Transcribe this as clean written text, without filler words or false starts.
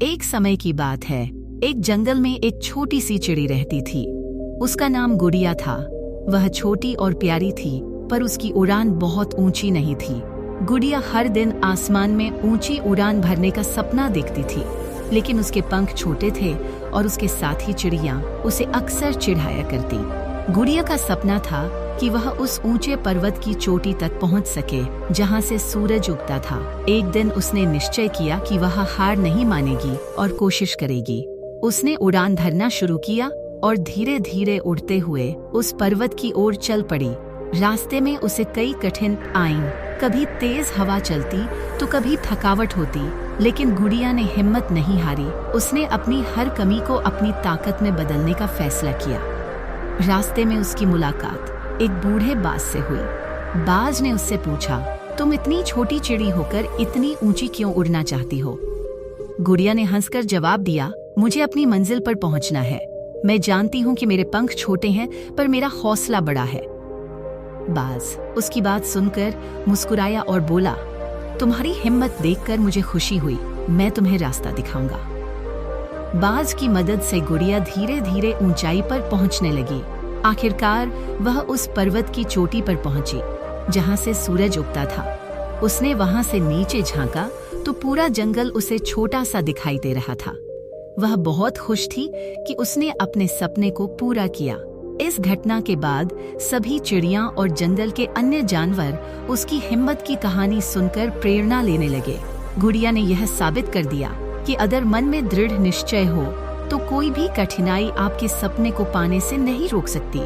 एक समय की बात है। एक जंगल में एक छोटी सी चिड़ी रहती थी। उसका नाम गुड़िया था। वह छोटी और प्यारी थी, पर उसकी उड़ान बहुत ऊंची नहीं थी। गुड़िया हर दिन आसमान में ऊंची उड़ान भरने का सपना देखती थी, लेकिन उसके पंख छोटे थे और उसके साथ ही चिड़िया उसे अक्सर चिढ़ाया करती। गुड़िया का सपना था कि वह उस ऊंचे पर्वत की चोटी तक पहुंच सके, जहां से सूरज उगता था। एक दिन उसने निश्चय किया कि वह हार नहीं मानेगी और कोशिश करेगी। उसने उड़ान भरना शुरू किया और धीरे धीरे उड़ते हुए उस पर्वत की ओर चल पड़ी। रास्ते में उसे कई कठिन आईं, कभी तेज हवा चलती तो कभी थकावट होती, लेकिन गुड़िया ने हिम्मत नहीं हारी। उसने अपनी हर कमी को अपनी ताकत में बदलने का फैसला किया। रास्ते में उसकी मुलाकात एक बूढ़े बाज से हुई। बाज ने उससे पूछा, तुम इतनी छोटी चिड़ी होकर इतनी ऊंची क्यों उड़ना चाहती हो? गुड़िया ने हंसकर जवाब दिया, मुझे अपनी मंजिल पर पहुंचना है। मैं जानती हूँ कि मेरे पंख छोटे हैं, पर मेरा हौसला बड़ा है। बाज उसकी बात सुनकर मुस्कुराया और बोला, तुम्हारी हिम्मत देखकर मुझे खुशी हुई। मैं तुम्हें रास्ता दिखाऊंगा। बाज की मदद से गुड़िया धीरे धीरे ऊंचाई पर पहुंचने लगी। आखिरकार वह उस पर्वत की चोटी पर पहुंची, जहां से सूरज उगता था। उसने वहां से नीचे झांका तो पूरा जंगल उसे छोटा सा दिखाई दे रहा था। वह बहुत खुश थी कि उसने अपने सपने को पूरा किया। इस घटना के बाद सभी चिड़िया और जंगल के अन्य जानवर उसकी हिम्मत की कहानी सुनकर प्रेरणा लेने लगे। गुड़िया ने यह साबित कर दिया कि अगर मन में दृढ़ निश्चय हो तो कोई भी कठिनाई आपके सपने को पाने से नहीं रोक सकती।